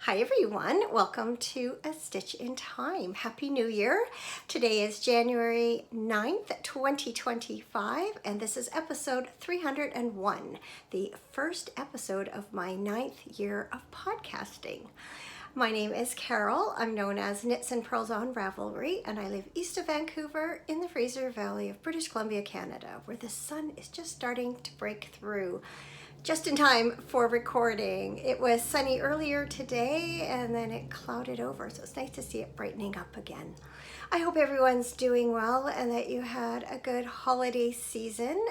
Hi everyone, welcome to A Stitch in Time. Happy New Year. Today is January 9th, 2025, and this is episode 301, the first episode of my 9th year of podcasting. My name is Carol. I'm known as Knits and Pearls on Ravelry, and I live east of Vancouver in the Fraser Valley of British Columbia, Canada, where the sun is just starting to break through. Just in time for recording. It was sunny earlier today and then it clouded over, so it's nice to see it brightening up again. I hope everyone's doing well and that you had a good holiday season,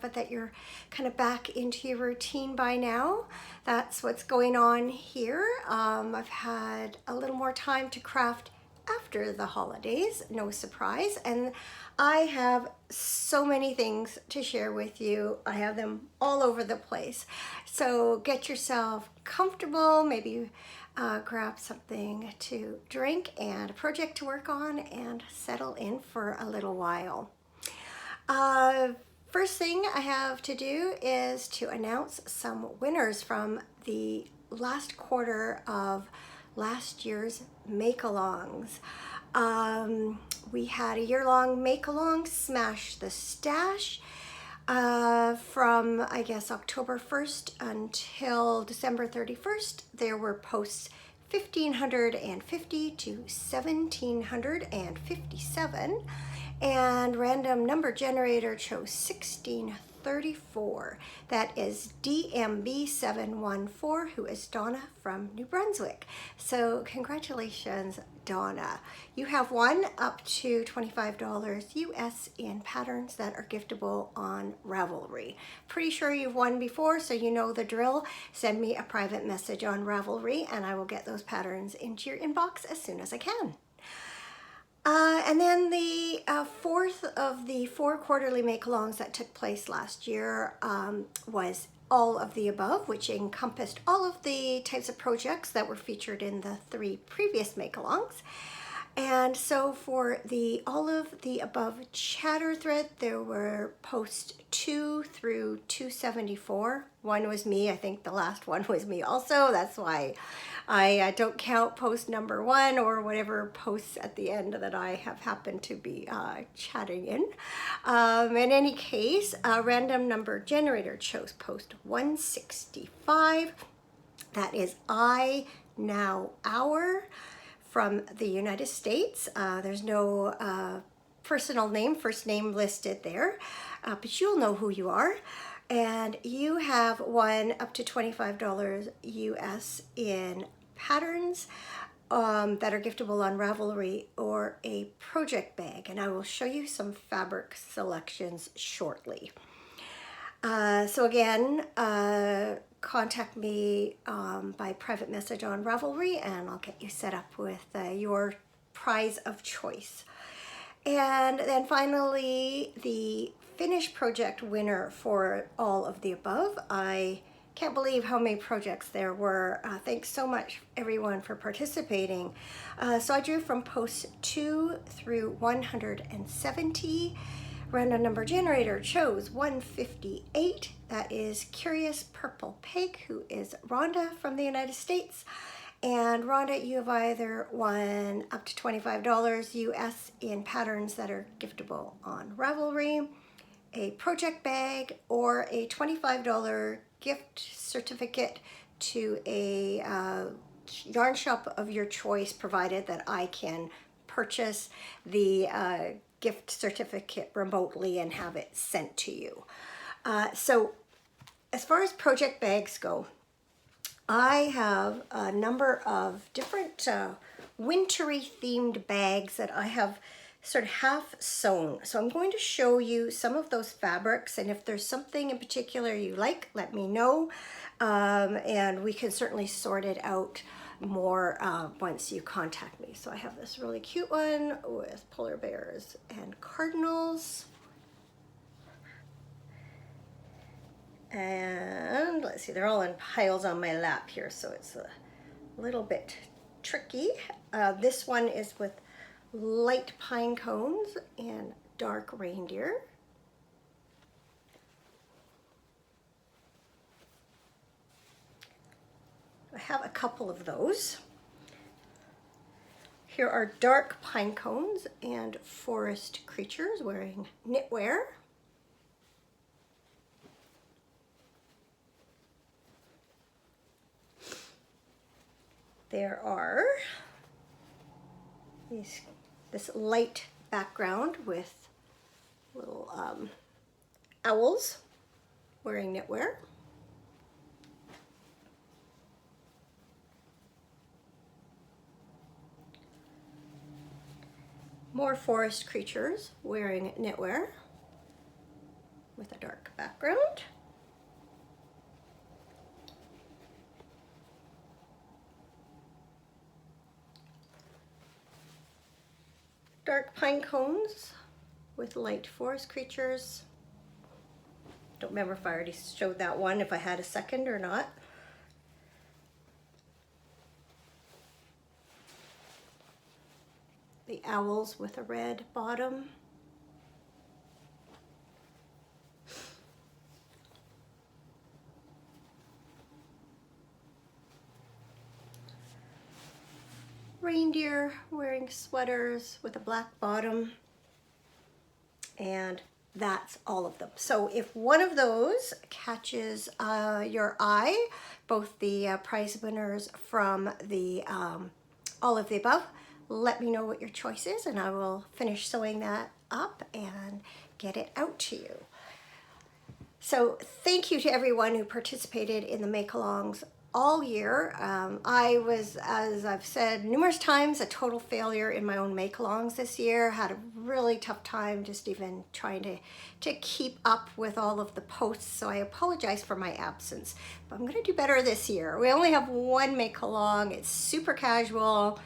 but that you're kind of back into your routine by now. That's what's going on here. I've had a little more time to craft after the holidays, no surprise, and I have so many things to share with you. I have them all over the place. So get yourself comfortable, maybe grab something to drink and a project to work on and settle in for a little while. First thing I have to do is to announce some winners from the last quarter of last year's make-alongs. We had a year-long make-along, Smash the Stash, from I guess October 1st until December 31st. There were posts 1550 to 1757, and random number generator chose 1634. That is DMB714, who is Donna from New Brunswick. So congratulations, Donna. You have won up to $25 US in patterns that are giftable on Ravelry. Pretty sure you've won before, so you know the drill. Send me a private message on Ravelry and I will get those patterns into your inbox as soon as I can. And then the fourth of the 4 quarterly make-alongs that took place last year was all of the above, which encompassed all of the types of projects that were featured in the 3 previous make-alongs. And so for the all of the above chatter thread, there were posts 2 through 274. One was me. I think the last one was me also. That's why I don't count post number 1 or whatever posts at the end that I have happened to be chatting in. In any case, a random number generator chose post 165. That is I, now, our, from the United States. There's no personal name, first name listed there, but you'll know who you are. And you have won up to $25 US in patterns that are giftable on Ravelry or a project bag. And I will show you some fabric selections shortly. So again, contact me by private message on Ravelry and I'll get you set up with your prize of choice. And then finally, the finished project winner for all of the above. I can't believe how many projects there were. Thanks so much everyone for participating. So I drew from posts 2 through 170. Random number generator chose 158. That is Curious Purple Pig, who is Rhonda from the United States. And Rhonda, you have either won up to $25 US in patterns that are giftable on Ravelry, a project bag, or a $25 gift certificate to a yarn shop of your choice, provided that I can purchase the gift certificate remotely and have it sent to you. So as far as project bags go, I have a number of different wintry themed bags that I have sort of half sewn. So I'm going to show you some of those fabrics, and if there's something in particular you like, let me know, and we can certainly sort it out more once you contact me. So I have this really cute one with polar bears and cardinals. And let's see, they're all in piles on my lap here, so it's a little bit tricky. This one is with light pine cones and dark reindeer. I have a couple of those. Here are dark pine cones and forest creatures wearing knitwear. There are this light background with little owls wearing knitwear. More forest creatures wearing knitwear with a dark background. Dark pine cones with light forest creatures. Don't remember if I already showed that one, if I had a second or not. The owls with a red bottom. Reindeer wearing sweaters with a black bottom. And that's all of them. So if one of those catches your eye, both the prize winners from the all of the above, let me know what your choice is and I will finish sewing that up and get it out to you. So thank you to everyone who participated in the make-alongs all year. I was, as I've said numerous times, a total failure in my own make-alongs this year. Had a really tough time just even trying to keep up with all of the posts, so I apologize for my absence. But I'm gonna do better this year. We only have one make-along. It's super casual.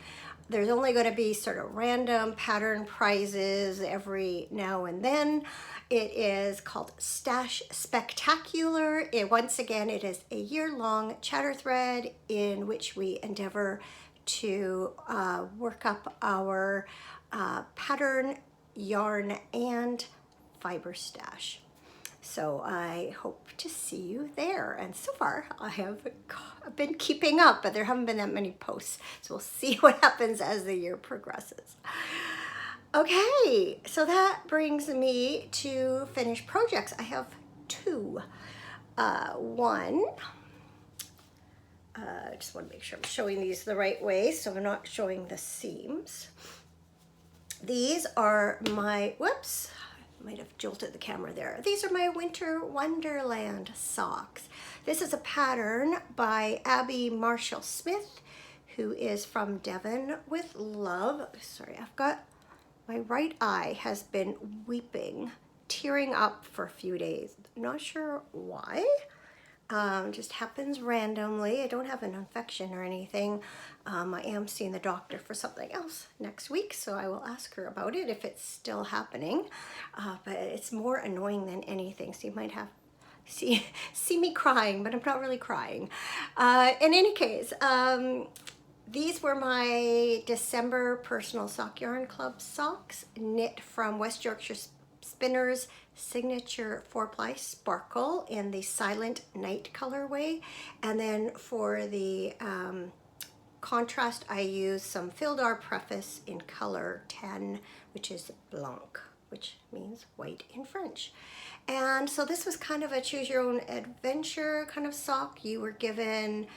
There's only going to be sort of random pattern prizes every now and then. It is called Stash Spectacular. Once again, it is a year-long chatter thread in which we endeavor to work up our pattern, yarn, and fiber stash. So I hope to see you there. And so far I have been keeping up, but there haven't been that many posts. So we'll see what happens as the year progresses. Okay, so that brings me to finished projects. I have two. One, I just want to make sure I'm showing these the right way so I'm not showing the seams. These are my, whoops, might have jolted the camera there. These are my Winter Wonderland socks. This is a pattern by Abby Marshall Smith, who is from Devon with Love. Sorry, I've got, my right eye has been weeping, tearing up for a few days. I'm not sure why. Just happens randomly. I don't have an infection or anything. I am seeing the doctor for something else next week, so I will ask her about it if it's still happening. But it's more annoying than anything, so you might have see me crying, but I'm not really crying. In any case, these were my December Personal Sock Yarn Club socks, knit from West Yorkshire Spinners Signature 4-ply Sparkle in the Silent Night colorway. And then for the contrast, I used some Fildar Preface in color 10, which is Blanc, which means white in French. And so this was kind of a choose your own adventure kind of sock. You were given,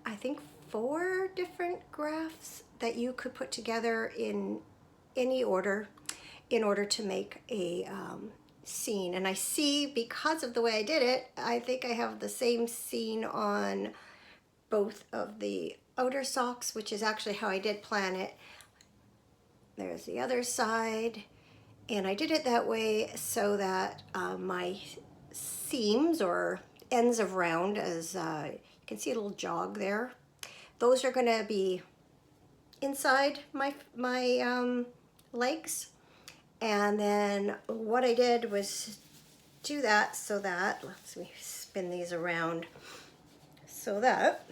I think, 4 different graphs that you could put together in any order in order to make a scene. And I see, because of the way I did it, I think I have the same scene on both of the outer socks, which is actually how I did plan it. There's the other side, and I did it that way so that my seams or ends of round, as you can see a little jog there, those are going to be inside my legs. And then what I did was do that so that, let me spin these around, so that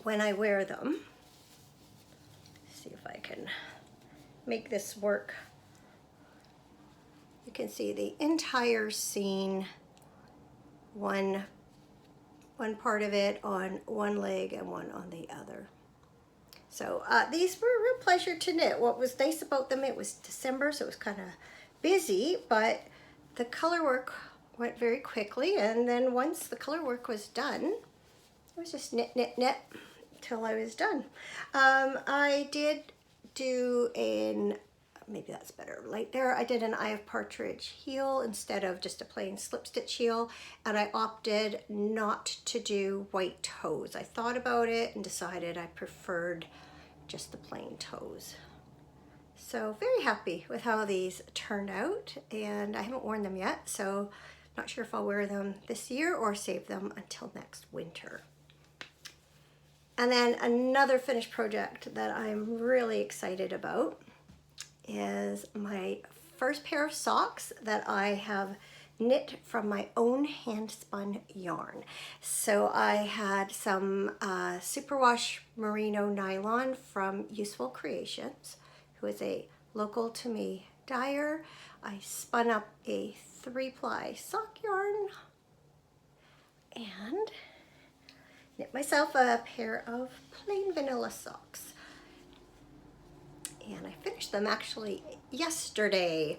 when I wear them, see if I can make this work, you can see the entire scene, one one part of it on one leg and one on the other. So these were a real pleasure to knit. What was nice about them, it was December, so it was kind of busy, but the color work went very quickly, and then once the color work was done, it was just knit, knit, knit till I was done. I did do maybe that's better light there. I did an Eye of Partridge heel instead of just a plain slip stitch heel, and I opted not to do white toes. I thought about it and decided I preferred just the plain toes. So very happy with how these turned out, and I haven't worn them yet, so not sure if I'll wear them this year or save them until next winter. And then another finished project that I'm really excited about is my first pair of socks that I have knit from my own hand spun yarn. So I had some superwash merino nylon from Useful Creations, who is a local to me dyer. I spun up a 3-ply sock yarn and knit myself a pair of plain vanilla socks. And I finished them actually yesterday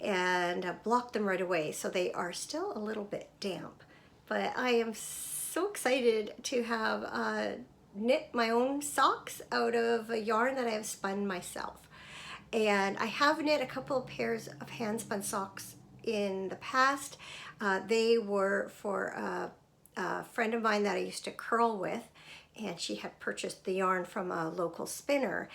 and blocked them right away, so they are still a little bit damp. But I am so excited to have knit my own socks out of a yarn that I have spun myself. And I have knit a couple of pairs of hand spun socks in the past. They were for a friend of mine that I used to curl with, and she had purchased the yarn from a local spinner,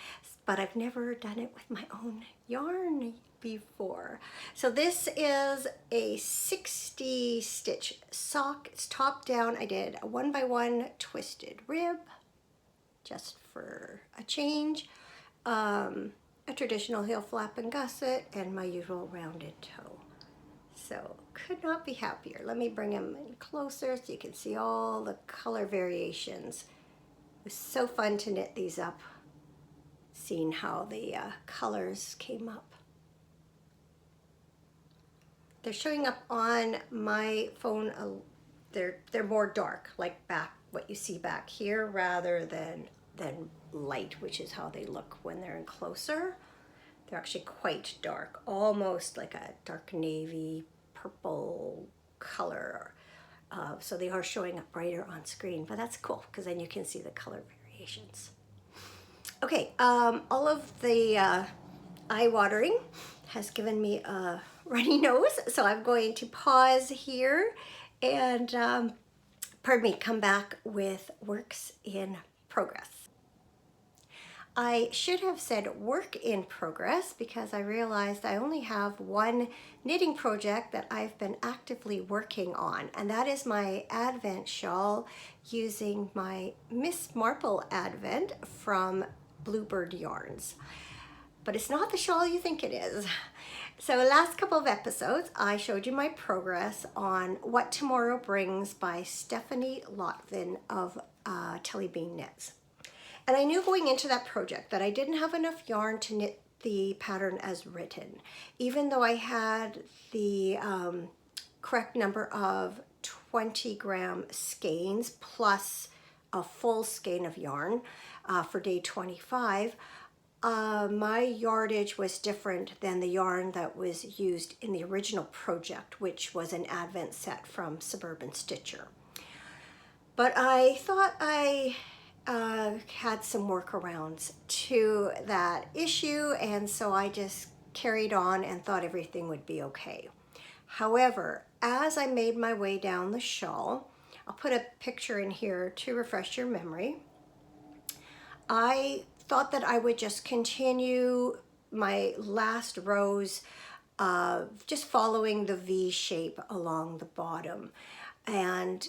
but I've never done it with my own yarn before. So this is a 60 stitch sock. It's top down. I did a 1x1 twisted rib just for a change, a traditional heel flap and gusset, and my usual rounded toe. So could not be happier. Let me bring them in closer so you can see all the color variations. It was so fun to knit these up, seeing how the colors came up. They're showing up on my phone. They're more dark, like back what you see back here, rather than light, which is how they look when they're in closer. They're actually quite dark, almost like a dark navy purple color. So they are showing up brighter on screen, but that's cool because then you can see the color variations. Okay, all of the eye watering has given me a runny nose, so I'm going to pause here and, come back with works in progress. I should have said work in progress because I realized I only have one knitting project that I've been actively working on, and that is my Advent shawl using my Miss Marple Advent from Bluebird Yarns. But it's not the shawl you think it is. So the last couple of episodes, I showed you my progress on What Tomorrow Brings by Stephanie Lotvin of Telly Bean Knits. And I knew going into that project that I didn't have enough yarn to knit the pattern as written, even though I had the correct number of 20-gram skeins plus a full skein of yarn for day 25. My yardage was different than the yarn that was used in the original project, which was an Advent set from Suburban Stitcher. But I thought I had some workarounds to that issue, and so I just carried on and thought everything would be okay. However, as I made my way down the shawl, I'll put a picture in here to refresh your memory. I thought that I would just continue my last rows of just following the V shape along the bottom. And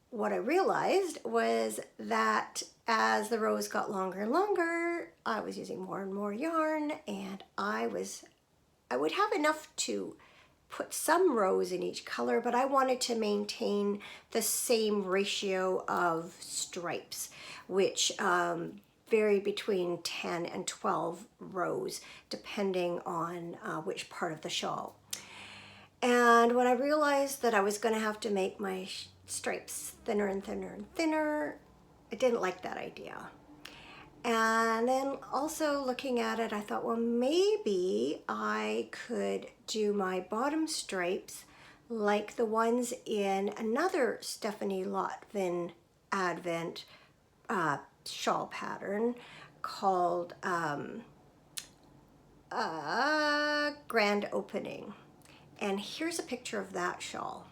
what I realized was that as the rows got longer and longer, I was using more and more yarn, and I would have enough to put some rows in each color, but I wanted to maintain the same ratio of stripes, which vary between 10 and 12 rows, depending on which part of the shawl. And when I realized that I was going to have to make my stripes thinner and thinner and thinner. I didn't like that idea. And then also looking at it, I thought, well, maybe I could do my bottom stripes like the ones in another Stephanie Lotvin Advent shawl pattern called Grand Opening. And here's a picture of that shawl.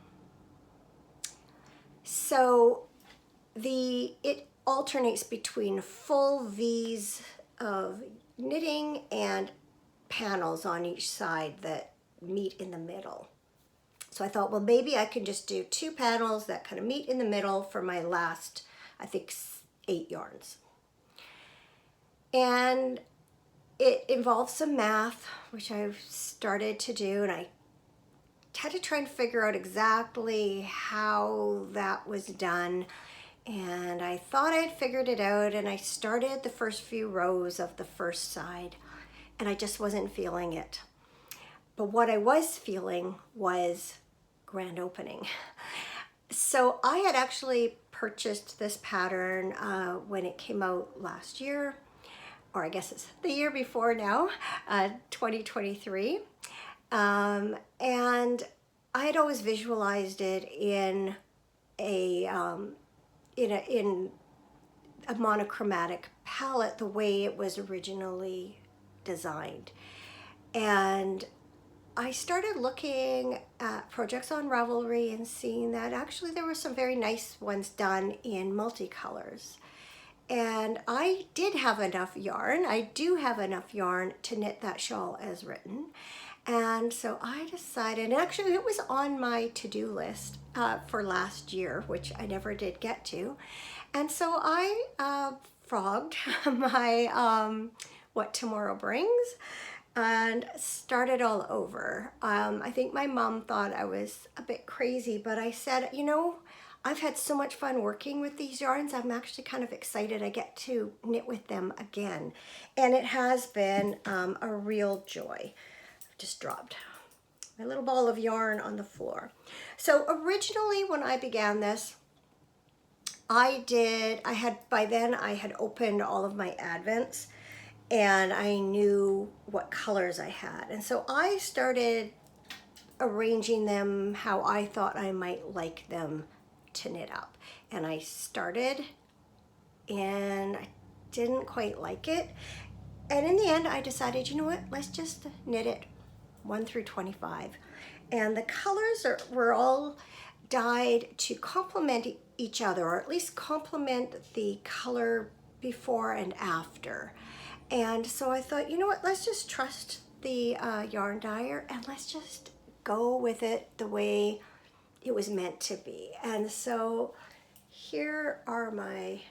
So it alternates between full V's of knitting and panels on each side that meet in the middle. So I thought, well, maybe I can just do 2 panels that kind of meet in the middle for my last, I think, 8 yarns. And it involves some math, which I've started to do, and I had to try and figure out exactly how that was done. And I thought I'd figured it out, and I started the first few rows of the first side, and I just wasn't feeling it. But what I was feeling was Grand Opening. So I had actually purchased this pattern when it came out last year, or I guess it's the year before now, 2023. And I had always visualized it in a monochromatic palette, the way it was originally designed. And I started looking at projects on Ravelry and seeing that actually there were some very nice ones done in multicolors. And I did have enough yarn. I do have enough yarn to knit that shawl as written. And so I decided, and actually it was on my to-do list for last year, which I never did get to. And so I frogged my What Tomorrow Brings and started all over. I think my mom thought I was a bit crazy, but I said, you know, I've had so much fun working with these yarns. I'm actually kind of excited I get to knit with them again. And it has been a real joy. I've just dropped my little ball of yarn on the floor. So originally when I began this, by then I had opened all of my Advents, and I knew what colors I had. And so I started arranging them how I thought I might like them to knit up. And I started, and I didn't quite like it. And in the end, I decided, you know what, let's just knit it 1 through 25. And the colors were all dyed to complement each other, or at least complement the color before and after. And so I thought, you know what, let's just trust the yarn dyer and let's just go with it the way it was meant to be. And so here are my,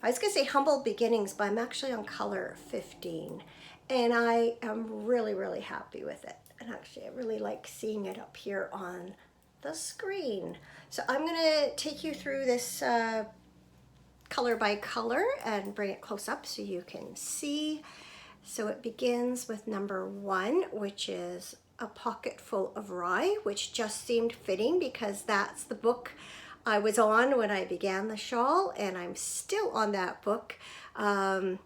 I was gonna say humble beginnings, but I'm actually on color 15. And I am really, really happy with it. And actually I really like seeing it up here on the screen. So I'm gonna take you through this color by color and bring it close up so you can see. So it begins with number 1, which is A Pocket Full of Rye, which just seemed fitting because that's the book I was on when I began the shawl, and I'm still on that book. I'm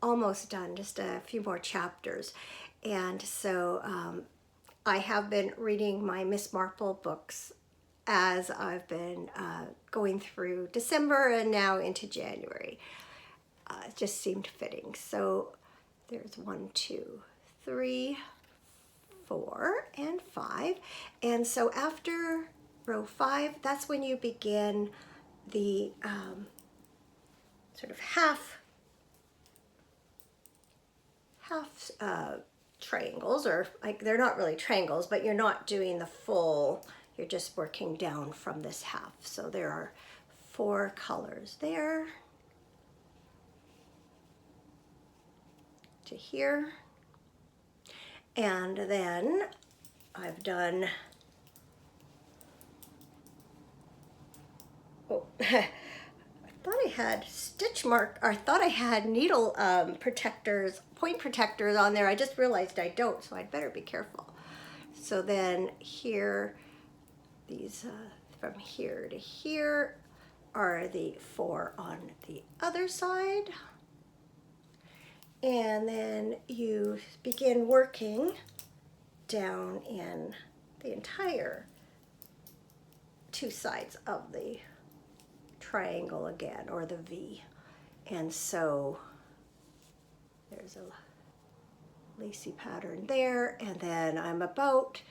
almost done, just a few more chapters. And so I have been reading my Miss Marple books as I've been going through December and now into January. It just seemed fitting. So there's 1, 2, 3, 4, and 5. And so after row 5, that's when you begin the sort of half triangles, or like they're not really triangles, but you're not doing the full, you're just working down from this half. So there are 4 colors there to here. And then I've done, oh, I thought I had stitch mark, or I thought I had needle protectors, point protectors on there. I just realized I don't, so I'd better be careful. So then here, these from here to here are the 4 on the other side. And then you begin working down in the entire 2 sides of the triangle again, or the V. And so there's a lacy pattern there, and then I'm about,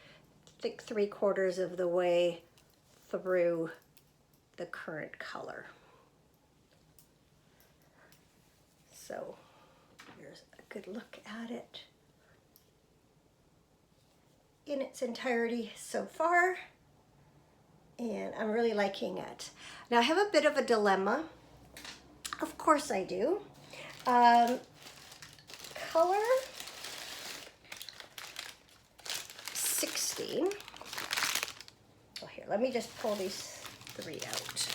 I think, 3/4 of the way through the current color. So here's a good look at it in its entirety so far, and I'm really liking it. Now I have a bit of a dilemma. Of course I do. Color 16. Well, here, let me just pull these 3 out.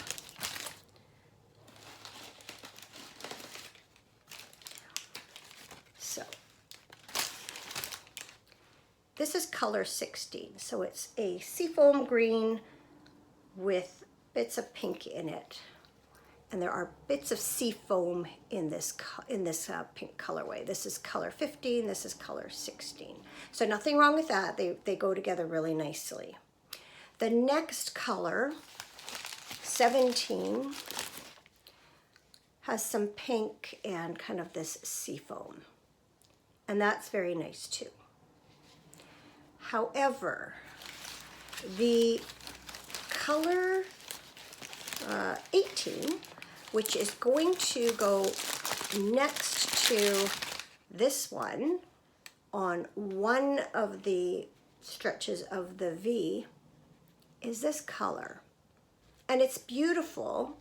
So this is color 16, so it's a seafoam green with bits of pink in it, and there are bits of seafoam in this pink colorway. This is color 15, this is color 16. So nothing wrong with that. They go together really nicely. The next color, 17, has some pink and kind of this seafoam, and that's very nice too. However, the color 18, which is going to go next to this one on one of the stretches of the V, is this color. And it's beautiful,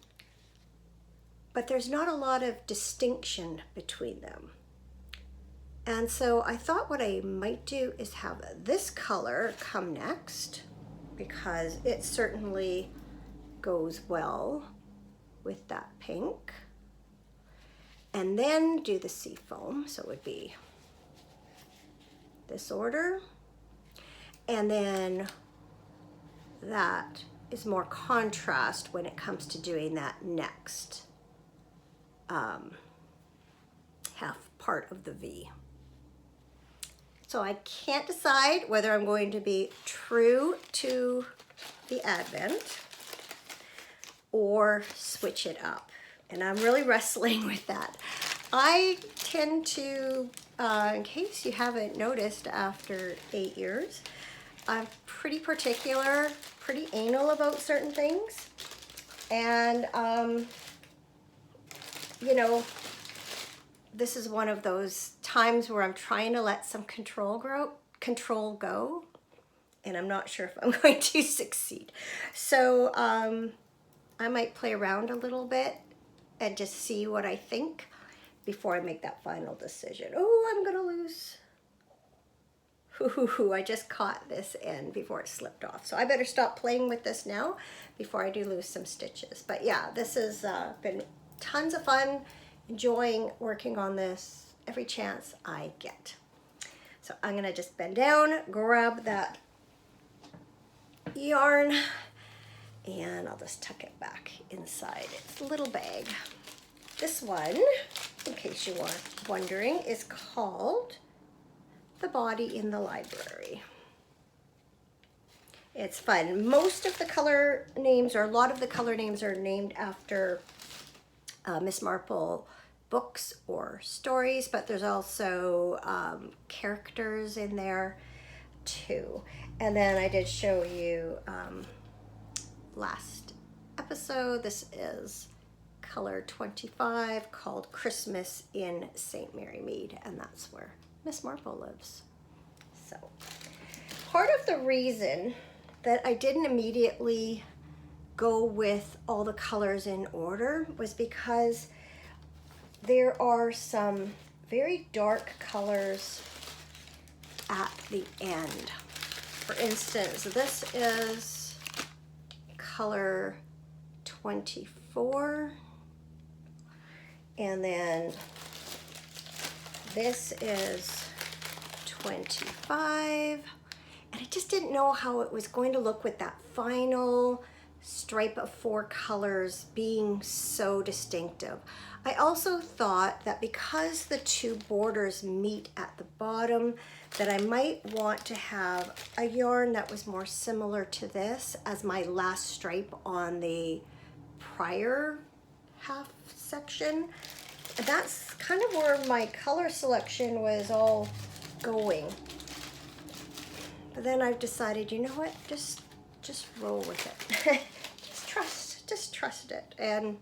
but there's not a lot of distinction between them. And so I thought what I might do is have this color come next, because it certainly goes well with that pink. And then do the seafoam, so it would be this order. And then that is more contrast when it comes to doing that next half part of the V. So I can't decide whether I'm going to be true to the Advent or switch it up. And I'm really wrestling with that. I tend to, in case you haven't noticed after 8 years, I'm pretty particular, pretty anal about certain things. And, you know, this is one of those times where I'm trying to let some control go, and I'm not sure if I'm going to succeed. So I might play around a little bit and just see what I think before I make that final decision. Oh, I'm gonna lose. I just caught this end before it slipped off. So I better stop playing with this now before I do lose some stitches. But yeah, this has been tons of fun, enjoying working on this every chance I get. So I'm gonna just bend down, grab that yarn, and I'll just tuck it back inside its little bag. This one, in case you were wondering, is called The Body in the Library. It's fun. Most of the color names, or a lot of the color names, are named after Miss Marple books or stories, but there's also characters in there too. And then I did show you last episode, this is color 25, called Christmas in St. Mary Mead, and that's where Miss Marple lives. So part of the reason that I didn't immediately go with all the colors in order was because there are some very dark colors at the end. For instance, this is color 24, and then this is 25, and I just didn't know how it was going to look with that final stripe of 4 colors being so distinctive. I also thought that because the 2 borders meet at the bottom, that I might want to have a yarn that was more similar to this as my last stripe on the prior half section. And that's kind of where my color selection was all going. But then I've decided, you know what, just roll with it. just trust it. And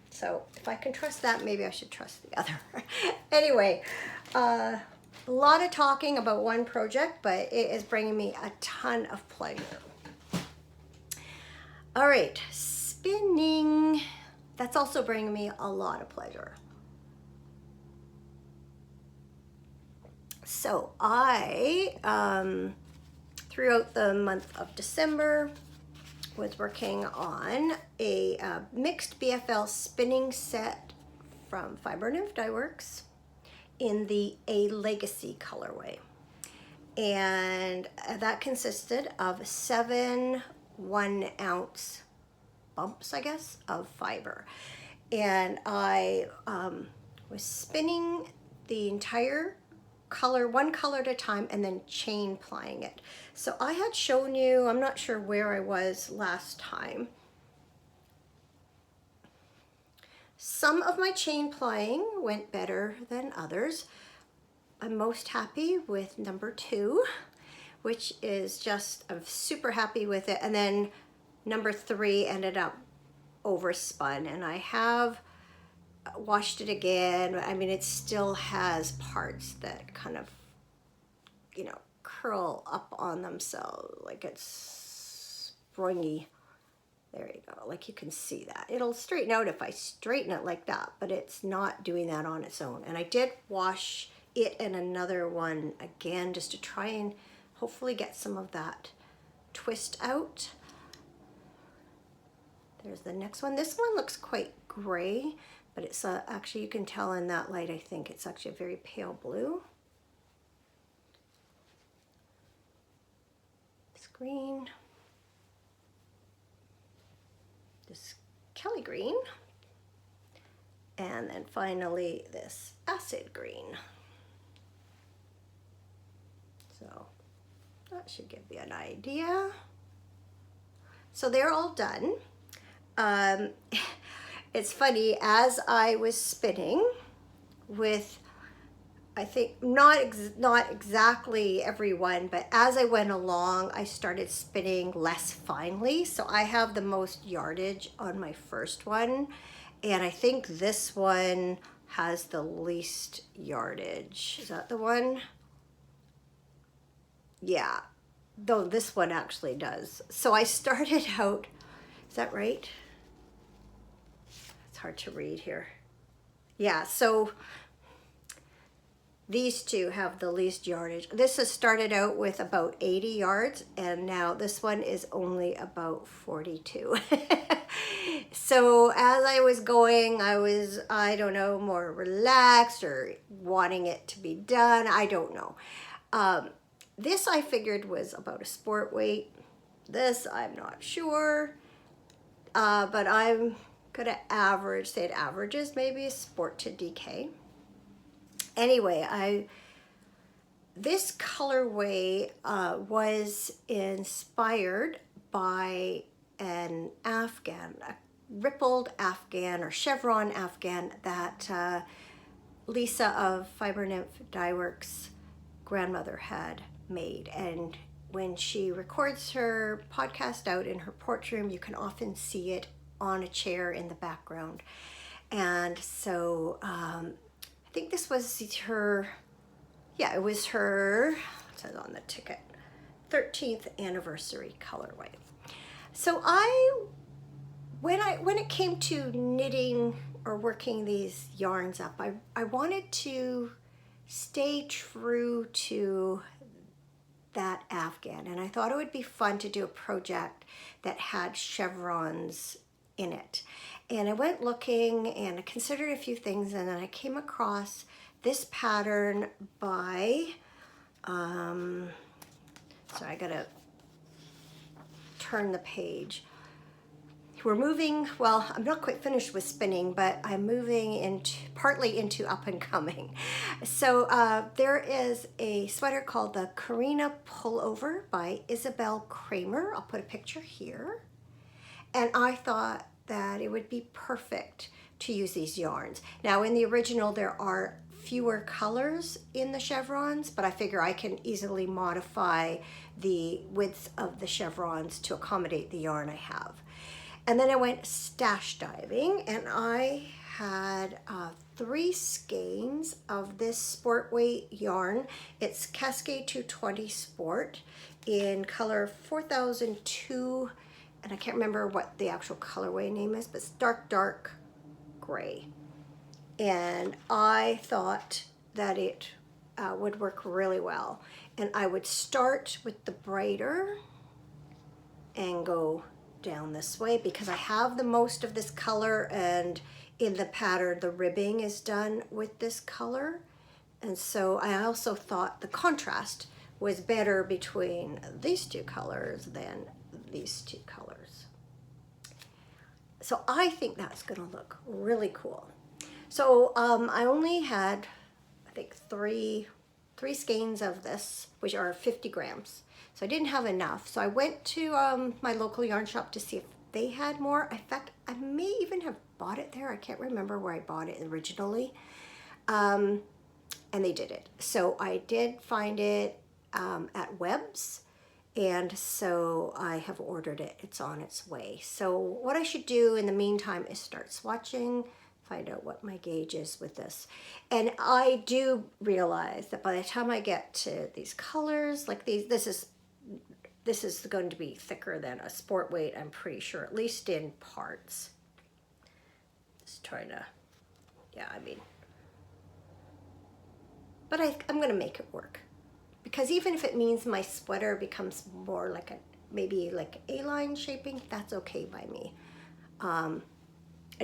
so if I can trust that, maybe I should trust the other. Anyway, a lot of talking about one project, but it is bringing me a ton of pleasure. All right, spinning. That's also bringing me a lot of pleasure. So I, throughout the month of December, was working on a mixed BFL spinning set from Fibernymph Dyeworks in the A Legacy colorway. And that consisted of 7 1-ounce bumps, I guess, of fiber. And I was spinning the entire color, one color at a time, and then chain plying it. So I had shown you, I'm not sure where I was last time. Some of my chain plying went better than others. I'm most happy with number 2, which is just, I'm super happy with it. And then number 3 ended up overspun, and I have washed it again. I mean, it still has parts that kind of, you know, curl up on themselves, like it's springy. There you go, like you can see that. It'll straighten out if I straighten it like that, but it's not doing that on its own. And I did wash it and another one again just to try and hopefully get some of that twist out. There's the next one. This one looks quite gray, but it's actually, you can tell in that light, I think it's actually a very pale blue. This green. This Kelly green. And then finally this acid green. So that should give you an idea. So they're all done. It's funny, as I was spinning with, I think not exactly every one, but as I went along, I started spinning less finely. So I have the most yardage on my first one, and I think this one has the least yardage. Is that the one? Yeah, though this one actually does. So I started out, is that right? It's hard to read here. Yeah, so these two have the least yardage. This has started out with about 80 yards, and now this one is only about 42. So as I was going, I was, I don't know, more relaxed or wanting it to be done. I don't know. This I figured was about a sport weight. This I'm not sure, but I'm gonna average, say it averages maybe a sport to DK. Anyway, this colorway was inspired by an Afghan, a rippled Afghan or chevron Afghan that Lisa of Fibernymph Dyeworks' grandmother had made. And when she records her podcast out in her porch room, you can often see it on a chair in the background. And so I think this was her, yeah, it was her, it says on the ticket, 13th anniversary colorway. So when it came to knitting or working these yarns up, I wanted to stay true to that Afghan, and I thought it would be fun to do a project that had chevrons in it. And I went looking and I considered a few things, and then I came across this pattern by, so I gotta turn the page. we're moving, well, I'm not quite finished with spinning, but I'm moving into partly into up and coming. So there is a sweater called the Karina Pullover by Isabel Kramer. I'll put a picture here. And I thought that it would be perfect to use these yarns. Now in the original there are fewer colors in the chevrons, but I figure I can easily modify the width of the chevrons to accommodate the yarn I have. And then I went stash diving, and I had 3 skeins of this sport weight yarn. It's Cascade 220 Sport in color 4002, and I can't remember what the actual colorway name is, but it's dark gray. And I thought that it would work really well. And I would start with the brighter and go down this way because I have the most of this color, and in the pattern the ribbing is done with this color. And so I also thought the contrast was better between these 2 colors than these 2 colors. So I think that's going to look really cool. So I only had, I think, three skeins of this, which are 50 grams. So I didn't have enough. So I went to my local yarn shop to see if they had more. In fact, I may even have bought it there. I can't remember where I bought it originally. And they did it. So I did find it at Webb's. And so I have ordered it. It's on its way. So what I should do in the meantime is start swatching, find out what my gauge is with this. And I do realize that by the time I get to these colors, like these, this is going to be thicker than a sport weight, I'm pretty sure, at least in parts. Just trying to, yeah, I mean, but I'm gonna make it work. Because even if it means my sweater becomes more like maybe like A-line shaping, that's okay by me. I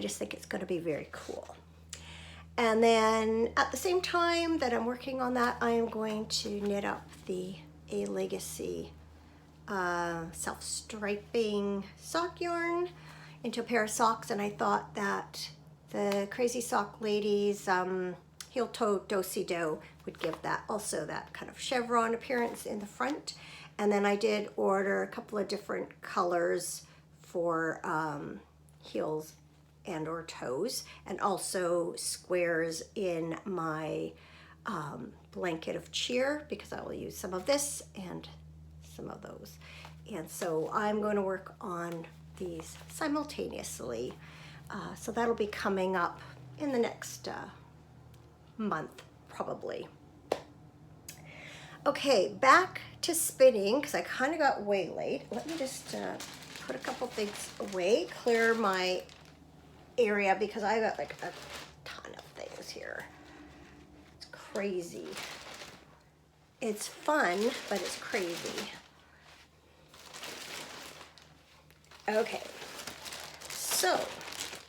just think it's going to be very cool. And then at the same time that I'm working on that, I am going to knit up the A Legacy self-striping sock yarn into a pair of socks. And I thought that the Crazy Sock Ladies heel toe do-si-do would give that also that kind of chevron appearance in the front. And then I did order a couple of different colors for heels and or toes, and also squares in my blanket of cheer, because I will use some of this and some of those. And so I'm going to work on these simultaneously. So that'll be coming up in the next month, probably. Okay, back to spinning, because I kind of got way late. Let me just put a couple things away, clear my area, because I got like a ton of things here. It's crazy. It's fun, but it's crazy. Okay, so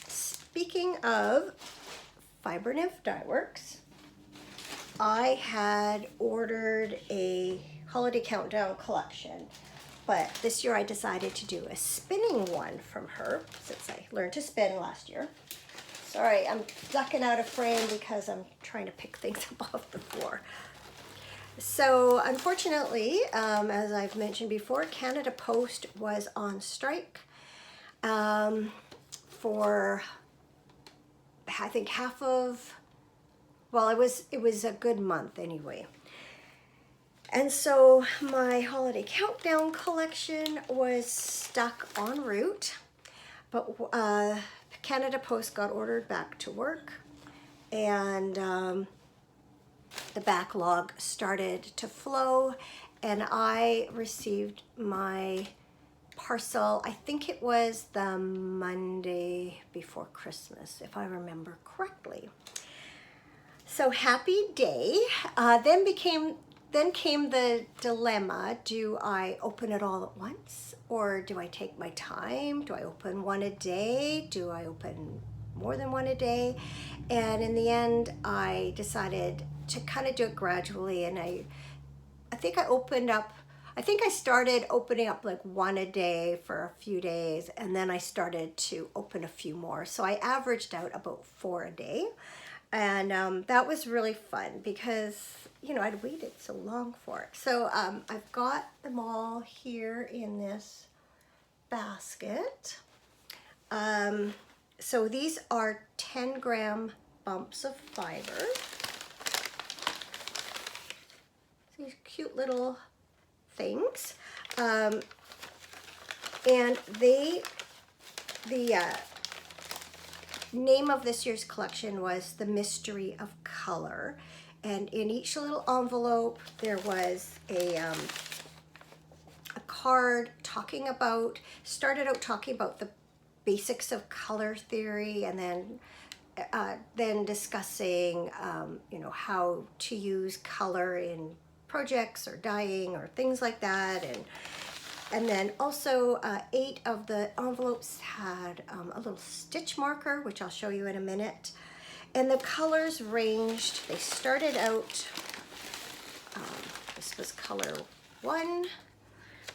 speaking of Fibernymph Dye Works, I had ordered a holiday countdown collection, but this year I decided to do a spinning one from her since I learned to spin last year. Sorry, I'm ducking out of frame because I'm trying to pick things up off the floor. So unfortunately, as I've mentioned before, Canada Post was on strike for I think half of, well, it was a good month anyway. And so my holiday countdown collection was stuck en route, but Canada Post got ordered back to work, and the backlog started to flow, and I received my parcel, I think it was the Monday before Christmas, if I remember correctly. So happy day. Then came the dilemma, do I open it all at once, or do I take my time? Do I open one a day? Do I open more than one a day? And in the end, I decided to kind of do it gradually, and I think I opened up I think I started opening up like one a day for a few days, and then I started to open a few more. So I averaged out about 4 a day. And that was really fun because, you know, I'd waited so long for it. So I've got them all here in this basket. So these are 10-gram bumps of fiber. These cute little things. And the name of this year's collection was The Mystery of Color. And in each little envelope, there was a card started out talking about the basics of color theory, and then discussing, you know, how to use color in projects or dyeing or things like that. And then also 8 of the envelopes had a little stitch marker, which I'll show you in a minute. And the colors ranged, they started out, this was color 1.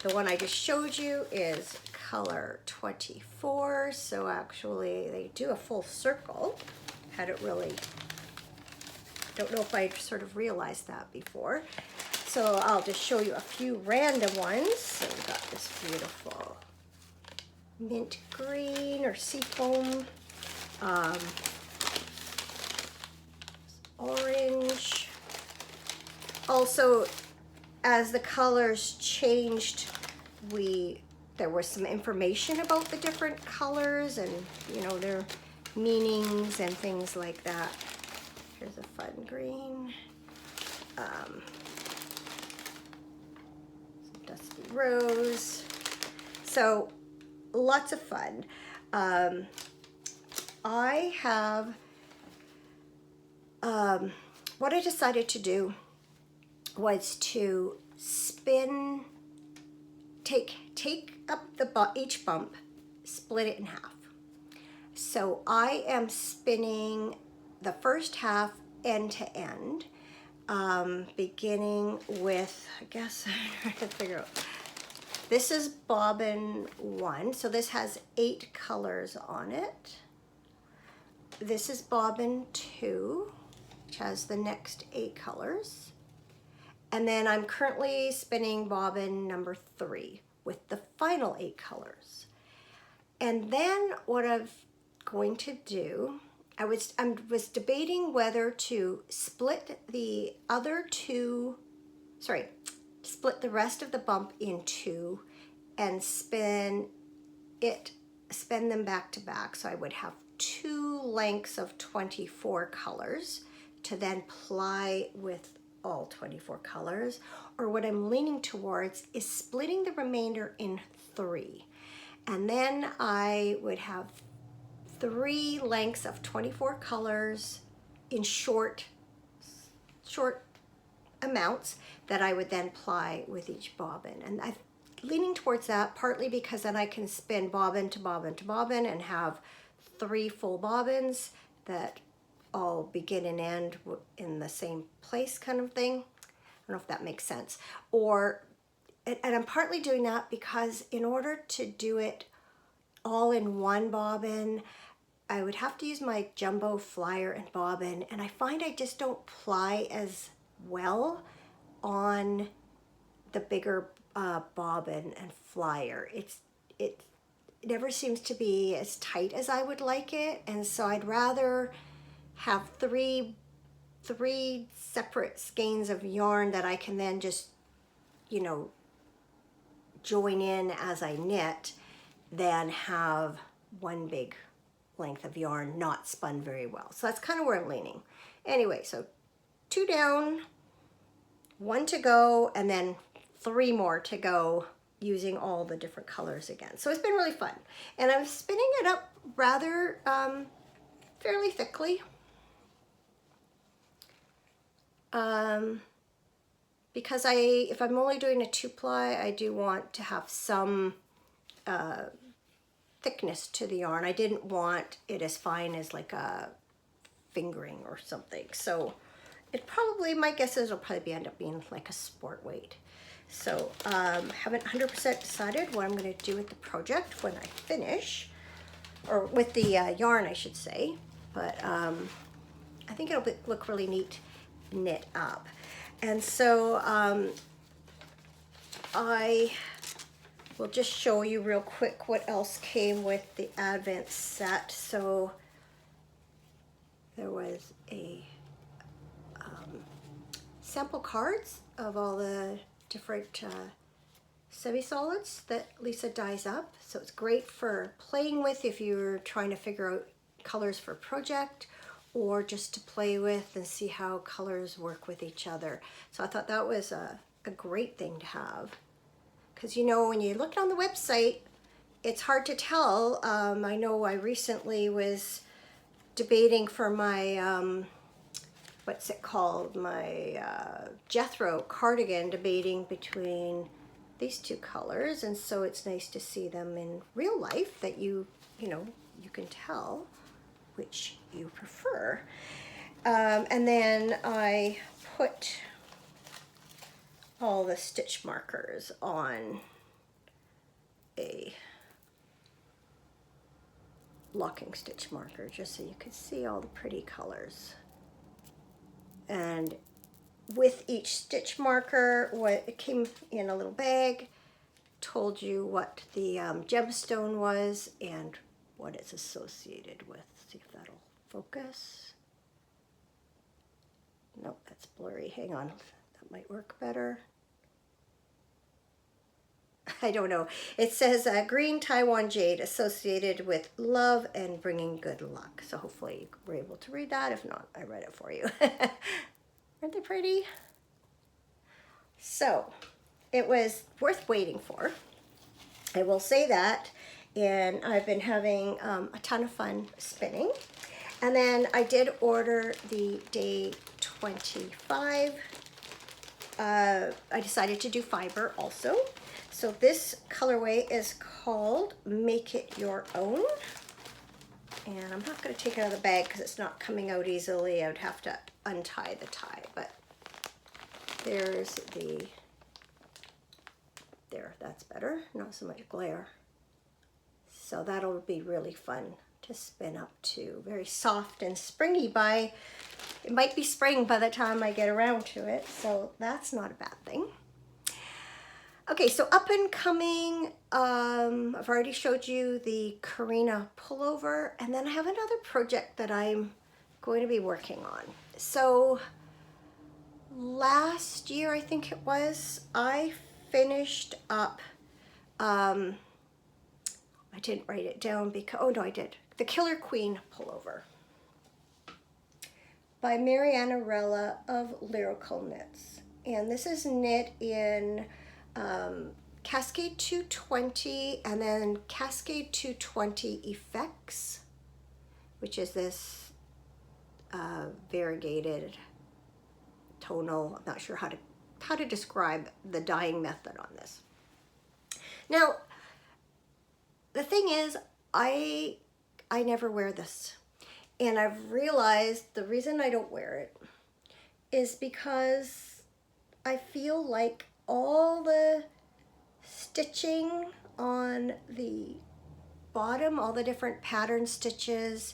The one I just showed you is color 24. So actually they do a full circle. Hadn't really, don't know if I sort of realized that before. So I'll just show you a few random ones. So we've got this beautiful mint green or seafoam, orange. Also, as the colors changed, there was some information about the different colors and, you know, their meanings and things like that. Here's a fun green. Some dusty rose. So lots of fun. I have, what I decided to do was to spin, take up each bump, split it in half. So I am spinning the first half end to end, beginning with, I guess, I'm trying to figure out, this is bobbin 1, so this has 8 colors on it. This is bobbin 2, which has the next 8 colors. And then I'm currently spinning bobbin number 3 with the final 8 colors. And then what I'm going to do, I was debating whether to split the split the rest of the bump in 2 and spin them back to back. So I would have 2 lengths of 24 colors to then ply with all 24 colors, or what I'm leaning towards is splitting the remainder in 3. And then I would have 3 lengths of 24 colors in short amounts that I would then ply with each bobbin. And I'm leaning towards that partly because then I can spin bobbin to bobbin to bobbin and have 3 full bobbins that all begin and end in the same place, kind of thing. I don't know if that makes sense. And I'm partly doing that because in order to do it all in one bobbin, I would have to use my jumbo flyer and bobbin, and I find I just don't ply as well on the bigger bobbin and flyer. It never seems to be as tight as I would like it, and so I'd rather have three separate skeins of yarn that I can then just, you know, join in as I knit than have one big length of yarn not spun very well. So that's kind of where I'm leaning. Anyway, so 2 down, 1 to go, and then 3 more to go using all the different colors again. So it's been really fun. And I'm spinning it up rather fairly thickly. Because if I'm only doing a 2-ply, I do want to have some thickness to the yarn. I didn't want it as fine as like a fingering or something. So it probably, my guess is it'll probably end up being like a sport weight. So haven't 100% decided what I'm going to do with the project when I finish, or with the yarn I should say, but I think it'll look really neat knit up. And so I will just show you real quick what else came with the Advent set. So there was a sample cards of all the different semi-solids that Lisa dyes up. So it's great for playing with if you're trying to figure out colors for a project, or just to play with and see how colors work with each other. So I thought that was a great thing to have. Because you know, when you look on the website, it's hard to tell. I know I recently was debating for my, what's it called, my Jethro cardigan, debating between these two colors, and so it's nice to see them in real life, that you know, you can tell which you prefer. And then I put all the stitch markers on a locking stitch marker, just so you could see all the pretty colors. And with each stitch marker, it came in a little bag, told you what the gemstone was and what it's associated with. See if that'll focus. Nope, that's blurry. Hang on, that might work better. I don't know. It says green Taiwan jade associated with love and bringing good luck. So hopefully you were able to read that. If not, I read it for you. Aren't they pretty? So it was worth waiting for. I will say that. And I've been having a ton of fun spinning. And then I did order the day 25. I decided to do fiber also. So this colorway is called Make It Your Own. And I'm not going to take it out of the bag because it's not coming out easily. I would have to untie the tie, but there's the, there, that's better. Not so much glare. So that'll be really fun to spin up to. Very soft and springy by, it might be spring by the time I get around to it. So that's not a bad thing. Okay, so up and coming, I've already showed you the Karina pullover, and then I have another project that I'm going to be working on. So last year, I think it was, I finished up, I didn't write it down because, oh no, I did. The Killer Queen pullover by Mariana Rella of Lyrical Knits. And this is knit in Cascade 220 and then Cascade 220 Effects, which is this variegated tonal. I'm not sure how to describe the dyeing method on this. Now, the thing is, I never wear this, and I've realized the reason I don't wear it is because I feel like all the stitching on the bottom, all the different pattern stitches,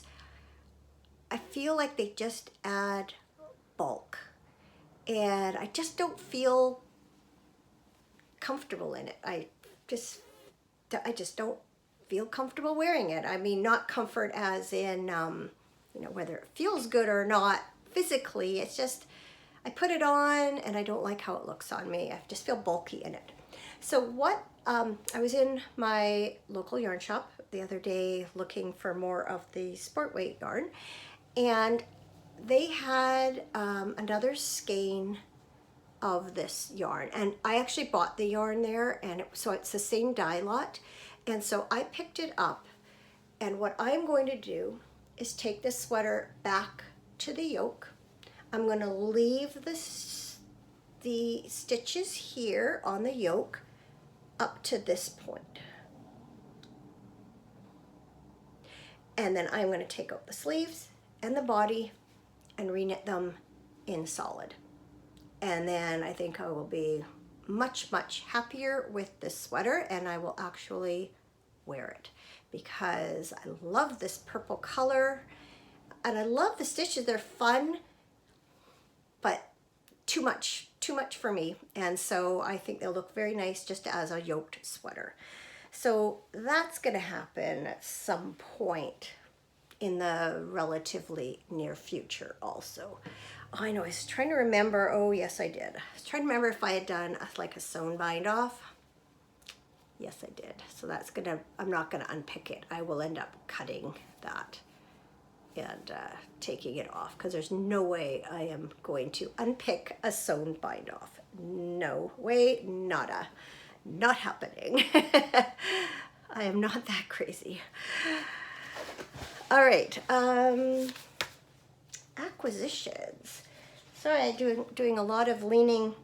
I feel like they just add bulk, and I just don't feel comfortable in it. I just don't feel comfortable wearing it. I mean, not comfort as in, you know, whether it feels good or not physically. It's just, I put it on and I don't like how it looks on me. I just feel bulky in it. So what, I was in my local yarn shop the other day looking for more of the sport weight yarn, and they had another skein of this yarn, and I actually bought the yarn there, and so it's the same dye lot, and so I picked it up, and what I'm going to do is take this sweater back to the yoke. I'm going to leave the stitches here on the yoke up to this point, and then I'm going to take out the sleeves and the body and reknit them in solid. And then I think I will be much, much happier with this sweater, and I will actually wear it because I love this purple color and I love the stitches. They're fun, but too much for me. And so I think they'll look very nice just as a yoked sweater. So that's going to happen at some point in the relatively near future also. Oh, I know, I was trying to remember. Oh, yes, I did. I was trying to remember if I had done like a sewn bind off. Yes, I did. So that's gonna, I'm not gonna unpick it. I will end up cutting that and taking it off because there's no way I am going to unpick a sewn bind off. No way, nada. Not happening. I am not that crazy. All right, acquisitions. Sorry, I'm doing a lot of leaning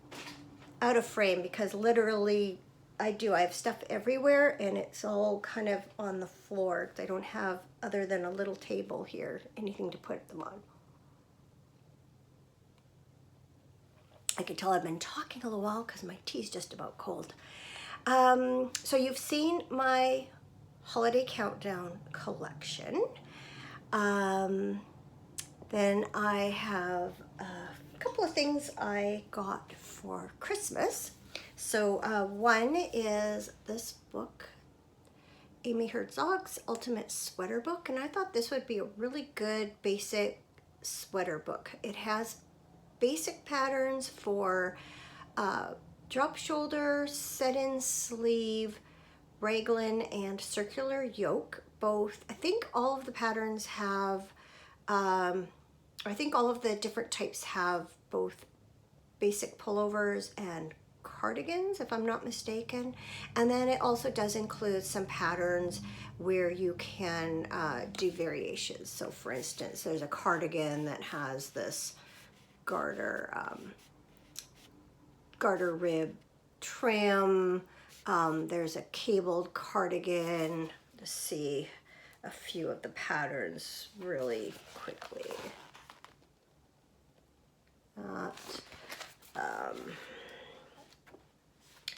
out of frame because literally I have stuff everywhere and it's all kind of on the floor. I don't have, other than a little table here, anything to put them on. I can tell I've been talking a little while because my tea's just about cold. So you've seen my holiday countdown collection. Then I have a couple of things I got for Christmas. So one is this book, Amy Hertzog's Ultimate Sweater Book, and I thought this would be a really good basic sweater book. It has basic patterns for drop shoulder, set-in sleeve, raglan, and circular yoke. Both, I think all of the patterns have, I think all of the different types have both basic pullovers and cardigans, if I'm not mistaken. And then it also does include some patterns where you can do variations. So for instance, there's a cardigan that has this garter rib trim. There's a cabled cardigan. To see a few of the patterns really quickly.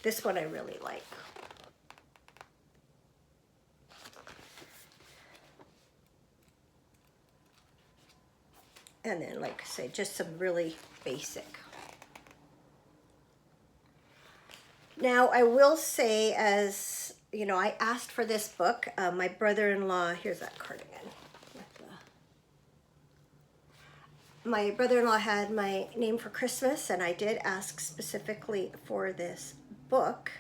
This one I really like. And then, like I say, just some really basic. Now, I will say, as you know, I asked for this book. My brother-in-law, here's that cardigan. My brother-in-law had my name for Christmas, and I did ask specifically for this book.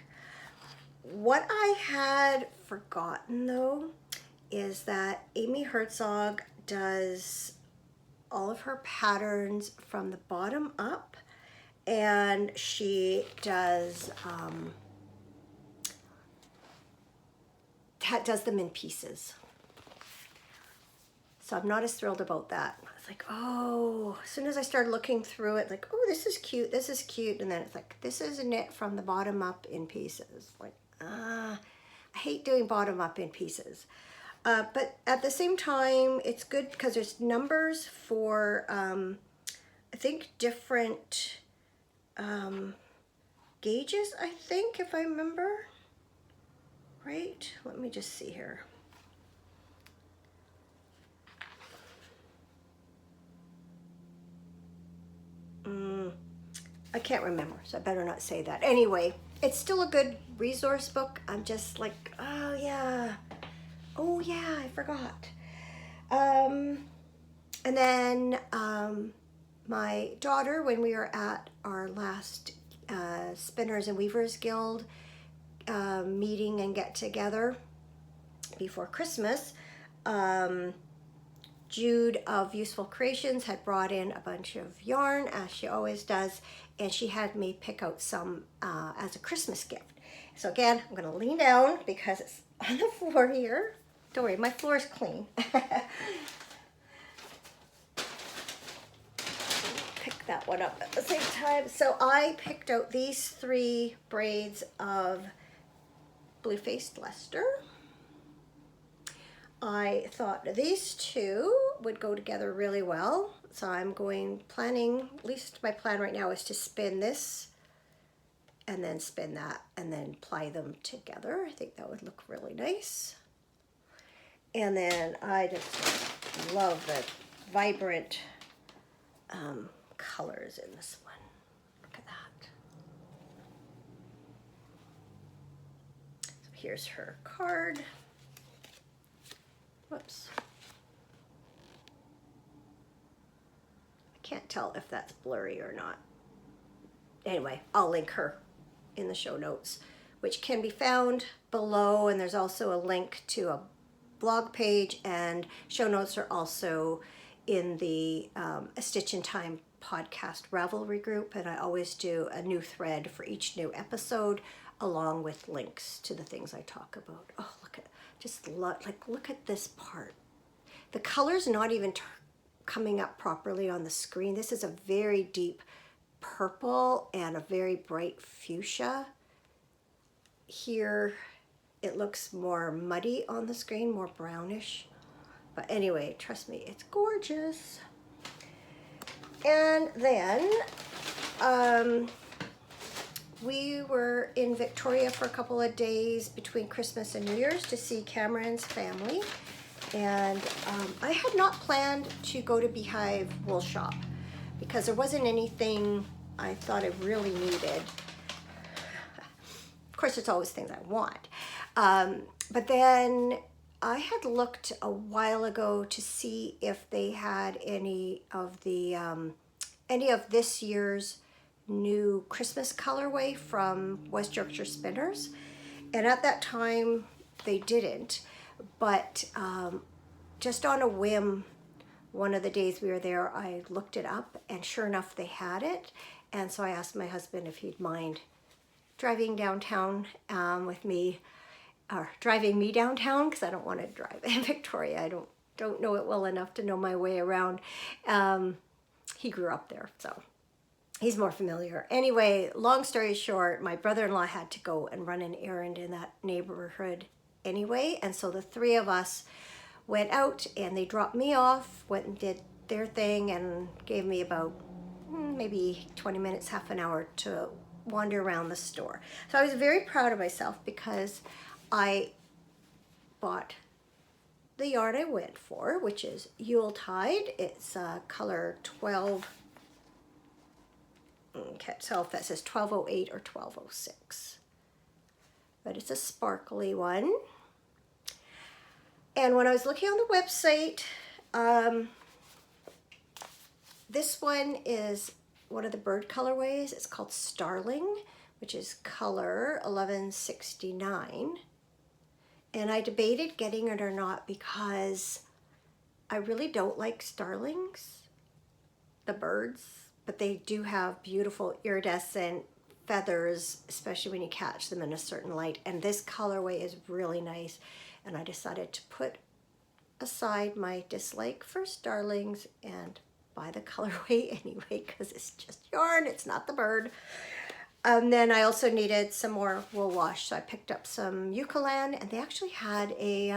What I had forgotten, though, is that Amy Hertzog does all of her patterns from the bottom up, and she does them in pieces. So I'm not as thrilled about that. I was like, oh, as soon as I started looking through it, like, oh, this is cute, this is cute. And then it's like, this is a knit from the bottom up in pieces. Like, I hate doing bottom up in pieces. But at the same time, it's good because there's numbers for, I think, different gauges, I think, if I remember. Right? Let me just see here. I can't remember, so I better not say that. Anyway, it's still a good resource book. I'm just like, oh yeah, I forgot. And then my daughter, when we were at our last Spinners and Weavers Guild meeting and get together before Christmas, Jude of Useful Creations had brought in a bunch of yarn, as she always does, and she had me pick out some as a Christmas gift. So again, I'm going to lean down because it's on the floor here. Don't worry, my floor is clean. Pick that one up at the same time. So I picked out these 3 braids of Blue-Faced Leicester. I thought these 2 would go together really well. So I'm planning, at least my plan right now is to spin this and then spin that and then ply them together. I think that would look really nice. And then I just love the vibrant colors in this one. Look at that. So here's her card. Whoops. I can't tell if that's blurry or not. Anyway, I'll link her in the show notes, which can be found below, and there's also a link to a blog page, and show notes are also in the A Stitch in Time podcast Ravelry group, and I always do a new thread for each new episode along with links to the things I talk about. Oh, look at, just look at this part. The color's not even coming up properly on the screen. This is a very deep purple and a very bright fuchsia. Here it looks more muddy on the screen, more brownish. But anyway, trust me, it's gorgeous. And then we were in Victoria for a couple of days between Christmas and New Year's to see Cameron's family. And I had not planned to go to Beehive Wool Shop because there wasn't anything I thought I really needed. Of course, there's always things I want. But then I had looked a while ago to see if they had any of this year's new Christmas colorway from West Yorkshire Spinners. And at that time, they didn't. But just on a whim, one of the days we were there, I looked it up, and sure enough, they had it. And so I asked my husband if he'd mind driving downtown with me, or driving me downtown, because I don't want to drive in Victoria. I don't know it well enough to know my way around. He grew up there, so he's more familiar. Anyway, long story short, my brother-in-law had to go and run an errand in that neighborhood anyway, and so the three of us went out, and they dropped me off, went and did their thing, and gave me about maybe 20 minutes, half an hour to wander around the store. So I was very proud of myself because I bought the yarn I went for, which is Yuletide. It's color 12. Can't tell if that says 1208 or 1206. But it's a sparkly one. And when I was looking on the website, this one is one of the bird colorways. It's called Starling, which is color 1169. And I debated getting it or not because I really don't like starlings, the birds, but they do have beautiful iridescent feathers, especially when you catch them in a certain light. And this colorway is really nice. And I decided to put aside my dislike for starlings and buy the colorway anyway, because it's just yarn, it's not the bird. And then I also needed some more wool wash, so I picked up some Eucalan, and they actually had a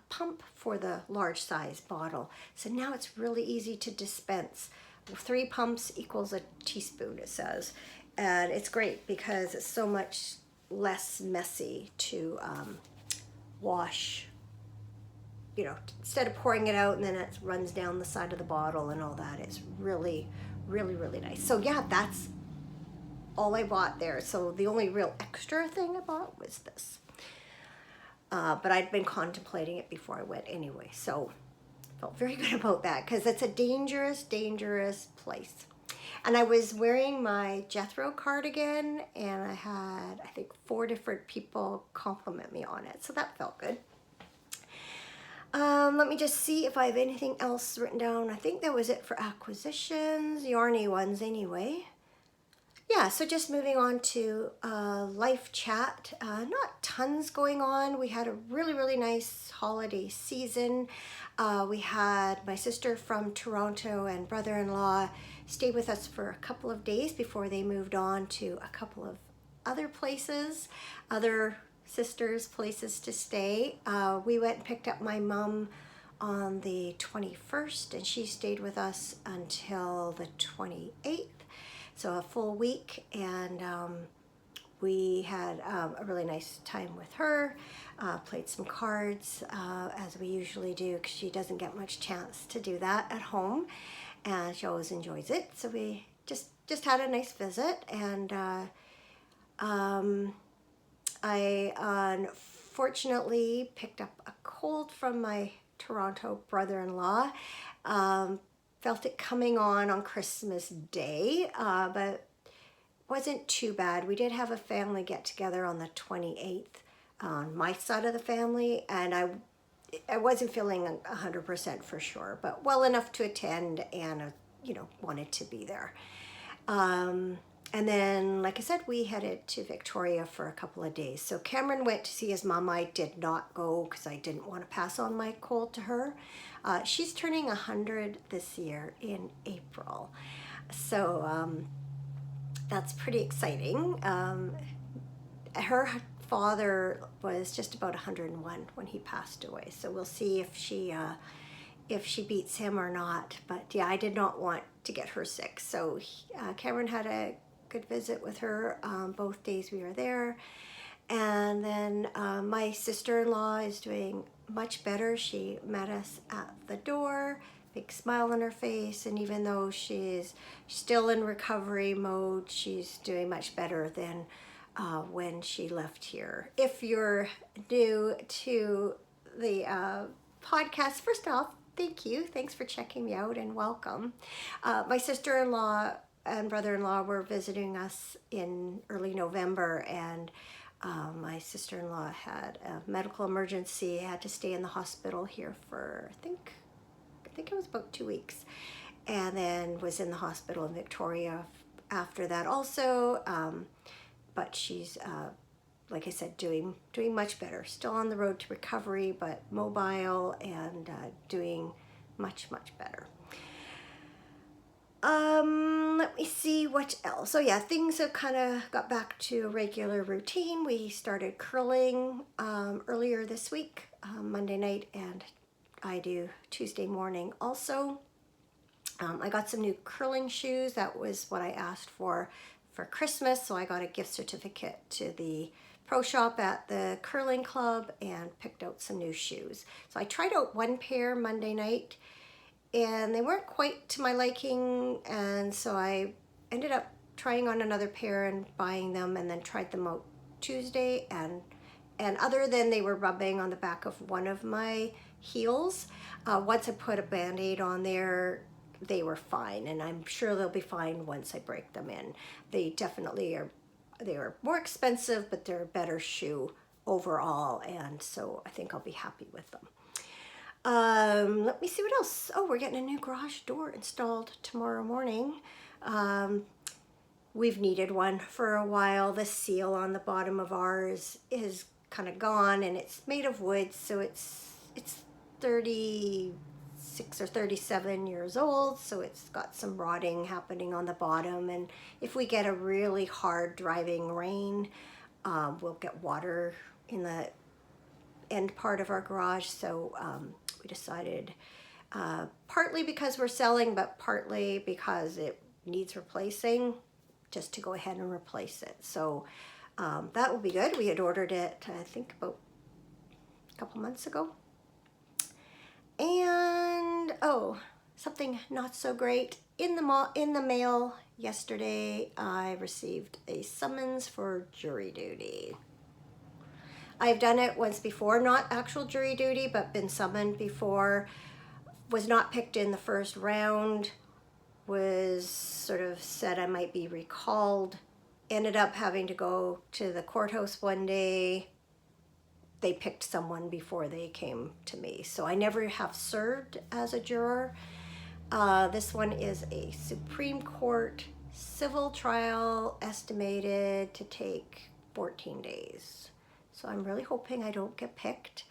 pump for the large size bottle. So now it's really easy to dispense. 3 pumps equals a teaspoon, it says. And it's great because it's so much less messy to wash. You know, instead of pouring it out and then it runs down the side of the bottle and all that, it's really, really, really nice. So yeah, that's all I bought there. So the only real extra thing I bought was this. But I'd been contemplating it before I went anyway. So felt very good about that because it's a dangerous, dangerous place. And I was wearing my Jethro cardigan, and I had, I think, 4 different people compliment me on it. So that felt good. Let me just see if I have anything else written down. I think that was it for acquisitions, yarny ones anyway. Yeah, so just moving on to life chat. Not tons going on. We had a really, really nice holiday season. We had my sister from Toronto and brother-in-law stay with us for a couple of days before they moved on to a couple of other places, other sisters' places to stay. We went and picked up my mom on the 21st, and she stayed with us until the 28th. So a full week, and we had a really nice time with her, played some cards as we usually do, because she doesn't get much chance to do that at home, and she always enjoys it. So we just had a nice visit, and I unfortunately picked up a cold from my Toronto brother-in-law. Felt it coming on Christmas Day, but wasn't too bad. We did have a family get together on the 28th on my side of the family, and I wasn't feeling 100% for sure, but well enough to attend, and wanted to be there. And then, like I said, we headed to Victoria for a couple of days. So Cameron went to see his mom. I did not go because I didn't want to pass on my cold to her. She's turning 100 this year in April. So that's pretty exciting. Her father was just about 101 when he passed away. So we'll see if she beats him or not. But yeah, I did not want to get her sick. So Cameron had a good visit with her both days we were there. And then my sister-in-law is doing much better. She met us at the door, big smile on her face, and even though she's still in recovery mode, she's doing much better than when she left here. If you're new to the podcast, first off, thank you. Thanks for checking me out, and welcome. My sister-in-law and brother-in-law were visiting us in early November, and my sister-in-law had a medical emergency, had to stay in the hospital here for, I think it was about 2 weeks, and then was in the hospital in Victoria after that also. But she's, like I said, doing much better. Still on the road to recovery, but mobile, and doing much better. Let me see what else. So yeah, things have kind of got back to a regular routine. We started curling earlier this week, Monday night, and I do Tuesday morning also. I got some new curling shoes. That was what I asked for Christmas, so I got a gift certificate to the pro shop at the curling club and picked out some new shoes. So I tried out one pair Monday night, and they weren't quite to my liking, and so I ended up trying on another pair and buying them, and then tried them out Tuesday, and other than they were rubbing on the back of one of my heels, once I put a Band-Aid on there, they were fine, and I'm sure they'll be fine once I break them in. They definitely are. They are more expensive, but they're a better shoe overall, and so I think I'll be happy with them. Let me see what else. Oh, we're getting a new garage door installed tomorrow morning. We've needed one for a while. The seal on the bottom of ours is kind of gone, and it's made of wood, so it's 36 or 37 years old, so it's got some rotting happening on the bottom, and if we get a really hard driving rain, we'll get water in the end part of our garage. So we decided, partly because we're selling, but partly because it needs replacing, just to go ahead and replace it. So that will be good. We had ordered it, I think, about a couple months ago. And oh, something not so great. In the mail yesterday, I received a summons for jury duty. I've done it once before, not actual jury duty, but been summoned before. Was not picked in the first round. Was sort of said I might be recalled. Ended up having to go to the courthouse one day. They picked someone before they came to me. So I never have served as a juror. This one is a Supreme Court civil trial, estimated to take 14 days. So I'm really hoping I don't get picked.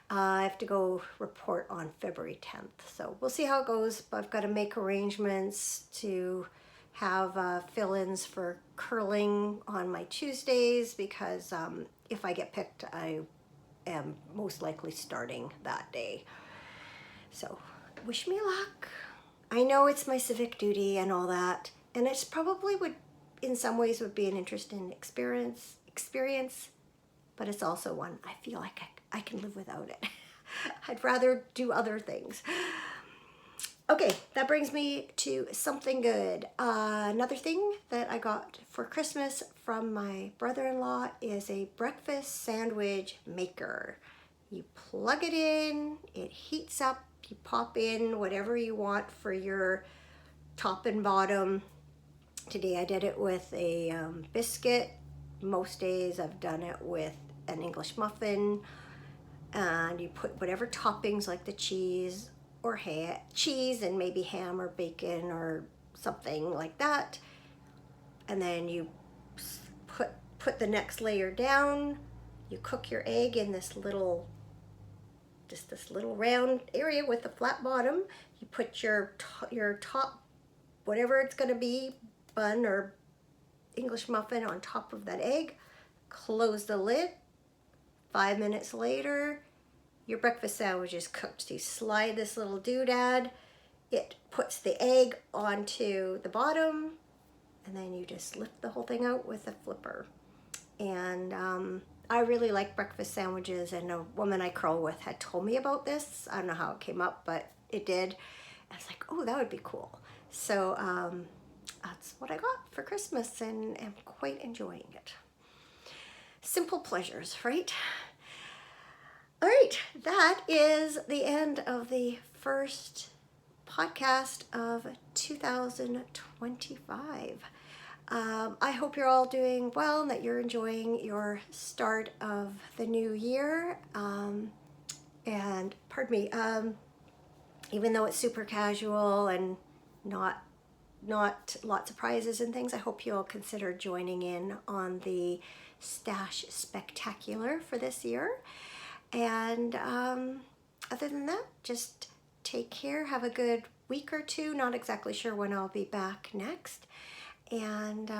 I have to go report on February 10th. So we'll see how it goes. But I've got to make arrangements to have fill-ins for curling on my Tuesdays, because if I get picked, I am most likely starting that day. So wish me luck. I know it's my civic duty and all that, and it's probably would in some ways would be an interesting experience, but it's also one I feel like I can live without it. I'd rather do other things. Okay, that brings me to something good. Another thing that I got for Christmas from my brother-in-law is a breakfast sandwich maker. You plug it in, it heats up, you pop in whatever you want for your top and bottom. Today I did it with a biscuit. Most days I've done it with an English muffin. And you put whatever toppings, like the cheese or cheese and maybe ham or bacon or something like that. And then you put the next layer down. You cook your egg in this little round area with a flat bottom. You put your top, whatever it's going to be, bun or English muffin on top of that egg. Close the lid. 5 minutes later, your breakfast sandwich is cooked. So you slide this little doodad, it puts the egg onto the bottom, and then you just lift the whole thing out with a flipper. And I really like breakfast sandwiches, and a woman I curl with had told me about this. I don't know how it came up, but it did. I was like, oh, that would be cool. So that's what I got for Christmas, and am quite enjoying it. Simple pleasures, right? All right, that is the end of the first podcast of 2025. I hope you're all doing well and that you're enjoying your start of the new year. And pardon me, even though it's super casual and not lots of prizes and things, I hope you'll consider joining in on the Stash Spectacular for this year. And other than that, just take care, have a good week or two. Not exactly sure when I'll be back next. And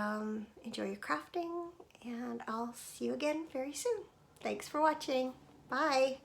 enjoy your crafting, and I'll see you again very soon. Thanks for watching. Bye.